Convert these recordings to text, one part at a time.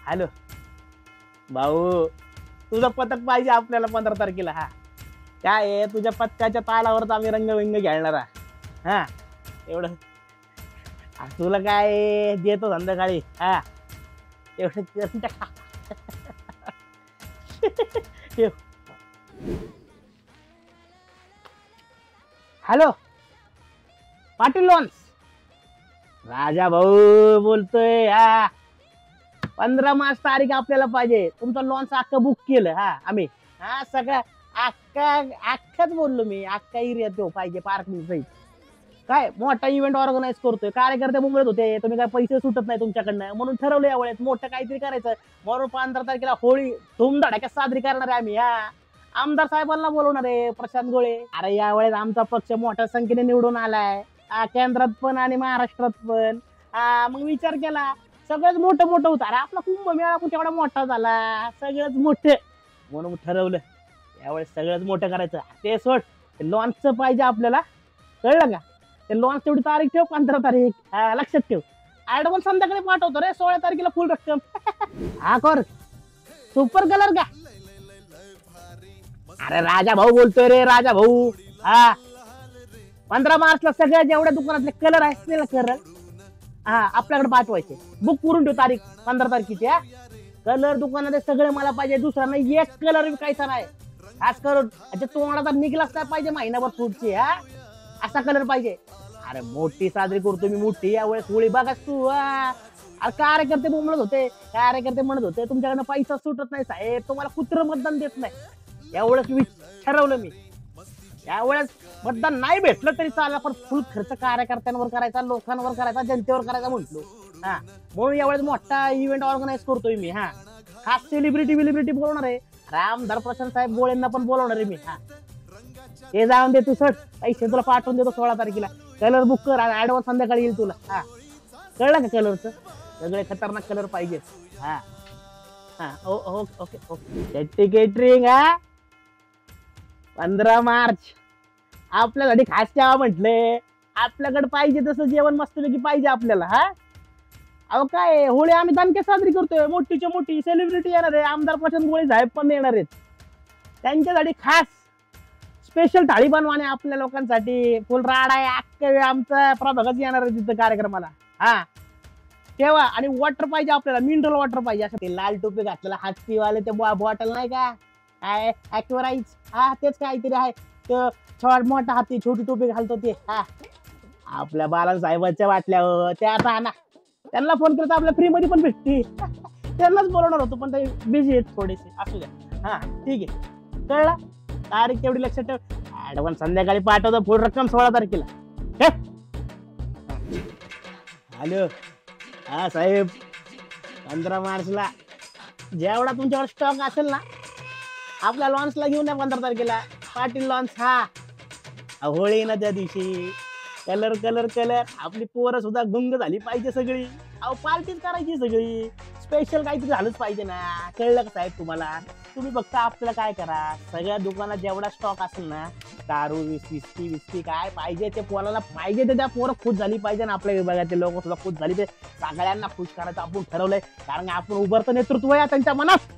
Hello भाऊ, तुझं पथक पाहिजे आपल्याला 15 तारखेला. हा काय आहे, तुझ्या पथकाच्या तालावरच आम्ही रंगविंग घ्यालणार. हा एवढं तुला काय देतो संध्याकाळी. हा एवढं करून टाक. ठेव. हॅलो पाटील लॉन्स, राजा भाऊ बोलतोय. हा 15 मार्च तारीख आपल्याला पाहिजे. तुमचं लॉन्च अख्खं बुक केलं. हा आम्ही हा सगळं अख्खाच बोललो मी. अख्खा एरिया तो पाहिजे पार्किंग सहित. काय मोठा इव्हेंट ऑर्गनाईज करतोय. कार्यकर्ते मुंबईत होते, तुम्ही काय पैसे सुटत नाही तुमच्याकडनं, म्हणून ठरवलं यावेळेस मोठं काहीतरी करायचं. म्हणून 15 तारखेला होळी धूमधडाक्यात साजरी करणार आहे आम्ही. हा आमदार साहेबांना बोलवणार आहे, प्रशांत गोळे. अरे यावेळेस आमचा पक्ष मोठ्या संख्येने निवडून आलाय, केंद्रात पण आणि महाराष्ट्रात पण. मग विचार केला सगळंच मोठं मोठं होतं. अरे आपला कुंभमेळा पण तेवढा मोठा झाला, सगळंच मोठं. म्हणून ठरवलं यावेळेस सगळंच मोठं करायचं. ते सोड, लॉन्चचं पाहिजे आपल्याला, कळलं का? ते लॉन्च तेवढी तारीख ठेव, 15 तारीख. लक्षात ठेव. ऍडव्हान्स संध्याकाळी पाठवतो रे, 16 तारखेला फुल रक्कम. हा कर सुपर कलर का? अरे राजा भाऊ बोलतोय रे, राजा भाऊ. हा 15 मार्चला सगळ्या जेवढ्या दुकानातले कलर आहेत कलर आपल्याकडे पाठवायचे. बुक करून ठेव तारीख 15 तारखेची. कलर दुकानात सगळे मला पाहिजे, दुसरा नाही एक कलर विकायचा नाही. खास करून तोंडाचा निघलाच काय पाहिजे महिनाभर पुढची. असा कलर पाहिजे. अरे मोठी साजरी करतो मी, मोठी यावेळेस होळी बघास तू. अरे कार्यकर्ते बोंबलत होते, कार्यकर्ते म्हणत होते तुमच्याकडनं पैसा सुटत नाही साहेब, तुम्हाला कुत्र मतदान देत नाही. यावेळेस ठरवलं मी, यावेळेस मतदान नाही भेटलं तरी चालेल, पण फुल खर्च कार्यकर्त्यांवर करायचा, लोकांवर करायचा, जनतेवर करायचा म्हटलो. म्हणून यावेळेस मोठा इव्हेंट ऑर्गनाईज करतोय मी. खास सेलिब्रिटी बोलवणार आहे. आमदार प्रशांत साहेब गोळेंना पण बोलवणार आहे मी. हे जाऊन दे तू, सट पैसे तुला पाठवून देतो 16 तारखेला. कलर बुक कर, ऍडव्हान्स संध्याकाळी येईल तुला. कळलं का? कलरचं सगळे खतरनाक कलर पाहिजे. Okay okay. केटरिंग 15 मार्च आपल्यासाठी खास ठेवा म्हटले. आपल्याकडे पाहिजे तसं जेवण मस्तपैकी पाहिजे आपल्याला. अहो काय होळी आम्ही दणके साजरी करतोय, मोठीच्या मोठी सेलिब्रिटी येणार आहे. आमदार प्रशांत गोळे साहेब पण येणार आहेत. त्यांच्यासाठी खास स्पेशल थाळी बनवाने आपल्या लोकांसाठी. फुल राडा आहे अख्ख्या वेळ आमचा प्रभागच येणार आहे तिथं कार्यक्रमाला. तेव्हा आणि वॉटर पाहिजे आपल्याला, मिनरल वॉटर पाहिजे. असं ते लाल टोपी घातलेला हत्तीवाले ते बॉटल नाही का, काय ऍक्वराईज, तेच काहीतरी आहे. छोट मोठा हाती छोटी टोपी घालतो ते. आपल्या बाला साहेबांच्या वाटल्या त्या आता ना, त्यांना फोन केला तर आपल्या फ्री मध्ये पण भेटते. त्यांनाच बोलवणार होतो पण ते बिझी आहेत थोडेसे. असू द्या. ठीक आहे, कळला? तारीख तेवढी लक्षात ठेव. ऍडव्हान्स संध्याकाळी पाठवतो, फुल रक्कम 16 तारखेला. हॅलो साहेब, 15 मार्चला जेवढा तुमच्यावर स्टॉक असेल ना, आपल्या लॉन्चला घेऊन या 15 तारखेला. पाटील लॉन्च. होळी ना त्या दिवशी. Colour colour colour. आपली पोरं सुद्धा गुंग झाली पाहिजे सगळी. पार्टीच करायची सगळी. स्पेशल काहीतरी झालंच पाहिजे ना. कळलं का साहेब तुम्हाला? तुम्ही फक्त आपल्याला काय करा, सगळ्या दुकानात जेवढा स्टॉक असेल ना, दारू विस्की काय पाहिजे ते पोराला पाहिजे ते, त्या पोरं खुश झाली पाहिजे ना. आपल्या विभागातले लोक सुद्धा खुश झाली ते. सगळ्यांना खुश करायचं आपण ठरवलंय. कारण आपण उभरतं नेतृत्व आहे त्यांच्या मनात.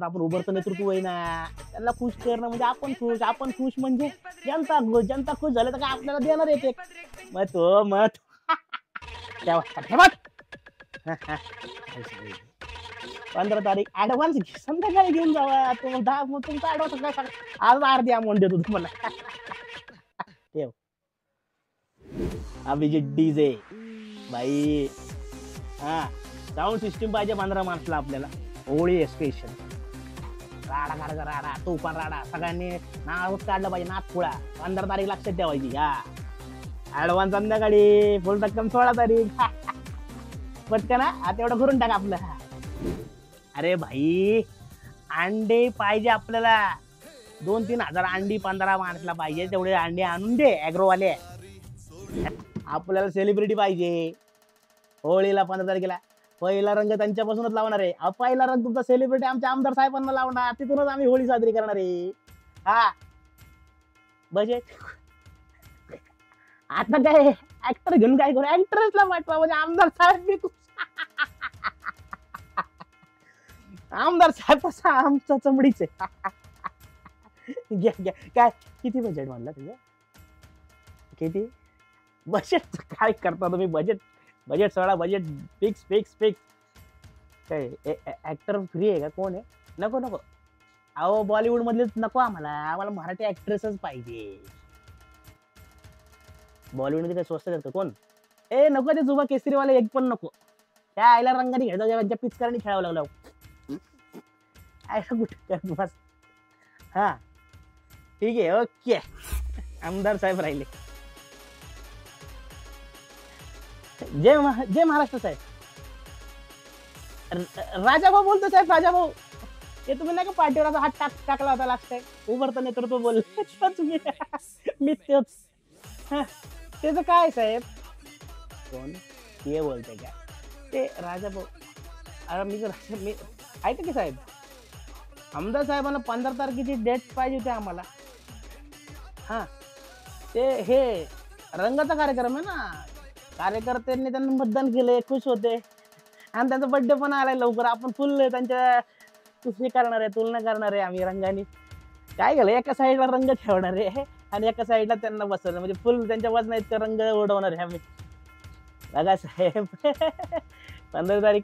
आपण उभरतं नेतृत्व आहे ना. त्यांना खुश करणं म्हणजे आपण खुश म्हणजे जनता खुश झाले तर काय आपल्याला देणार येते मत. 15 तारीख ऍडव्हान्स संध्याकाळी घेऊन जावा. तुमचा ऍडव्हान्स काय आज अर्धी अमाऊंट देतो तुम्हाला. ठेव. अभिजित डीजे बाई. साऊंड सिस्टीम पाहिजे 15 मार्चला आपल्याला. होळी स्पेशल. राडा तुफान राडा. सगळ्यांनी नावच काढलं पाहिजे, नाथ पुळा. 15 तारीख लक्षात ठेवायची. ऍडव्हान्स संध्याकाळी, फुल रक्कम 16 तारीख. पटकन तेवढं करून टाका आपलं. अरे भाई अंडे पाहिजे आपल्याला. 2-3 हजार अंडी 15 मार्चला पाहिजे. तेवढे अंडे आणून दे ऍग्रोवाले. आपल्याला सेलिब्रिटी पाहिजे होळीला 15 तारखेला. पहिला रंग त्यांच्यापासूनच लावणार आहे. पहिला रंग तुमचा सेलिब्रिटी आमच्या आमदार साहेबांना लावणार. तिथूनच आम्ही होळी साजरी करणार आहे. बजेट आता काय ऍक्टर घेऊन काय करू, ऍक्टरला पाठवा म्हणजे आमदार साहेब आमदार साहेब तसा आमचा चमडीच आहे. घ्या घ्या. काय किती बजेट म्हणलं तुझं? किती बजेट? काय करता तुम्ही? बजेट बजेट सोडा. Budget fix fix fix. काय ऍक्टर फ्री आहे का? कोण आहे? नको नको. अहो बॉलिवूड मधलेच नको आम्हाला. आम्हाला मराठी ऍक्ट्रेसच पाहिजे. बॉलिवूड मध्ये काय स्वस्त करतं कोण? ए नको ते जुबा केसरीवाले एक पण नको. त्या आईला रंगाने घ्यायचा ज्यांच्या पिचकारांनी खेळावं लागलं. आयला कुठे कर बस. हा ठीक आहे ओके. आमदार साहेब राहिले. जय महाराष्ट्र साहेब. राजा भाऊ बोलतो साहेब. राजा भाऊ हे तुम्ही नाही का पाठीवर असा हात टाकला होता लास्ट टाइम उभरतं नेतृत्व बोलले तुम्ही. मी तेच. हा, त्याचं काय साहेब? कोण ते बोलते काय? ते राजा भाऊ. अरे मी ऐका की साहेब. आमदार साहेबांना 15 तारखेची डेट पाहिजे होती आम्हाला. हा ते हे रंगाचा कार्यक्रम आहे ना. कार्यकर्त्यांनी त्यांना मतदान केले खुश होते आणि त्यांचा बर्थडे पण आलाय लवकर. आपण फुल त्यांच्या हे करणार आहे तुलना करणार आहे आम्ही रंगाने. काय केलं एका साईडला रंग ठेवणार आहे आणि एका साईडला त्यांना बसवणार म्हणजे फुल त्यांच्या वजना इतका रंग उडवणार आहे आम्ही. बघा साहेब 15 तारीख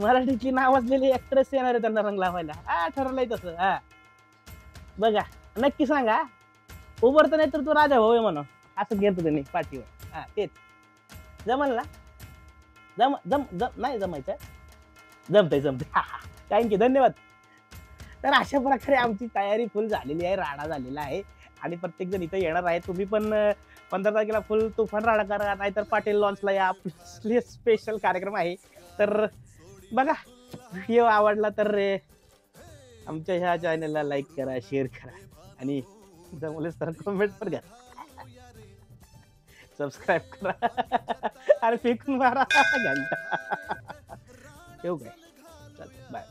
मराठीची नाव असलेली ऍक्ट्रेस येणार आहे त्यांना रंग लावायला. हा ठरलंय तसं. हा बघा नक्की सांगा. उभरतं नाही तर तो राजा भाऊ आहे म्हणून असं घेतो त्यांनी पाठीवर. हा तेच जमल ना? जम जम जम नाही जमायचं. जमतंय जमतंय. थँक्यू धन्यवाद. तर अशा प्रकारे आमची तयारी फुल झालेली आहे. राडा झालेला आहे आणि प्रत्येक जण इथं येणार आहे. तुम्ही पण 15 तारखेला फुल तुफान राडा करा नाहीतर पाटील लॉन्चला या. स्पेशल कार्यक्रम आहे. तर बघा व्हिडिओ आवडला तर आमच्या ह्या चॅनलला लाईक करा शेअर करा आणि जमलेच तर कमेंट पण करा. सबस्क्राईब करा आणि फेकून मारा घंटा. ठेवू काय? चल बाय.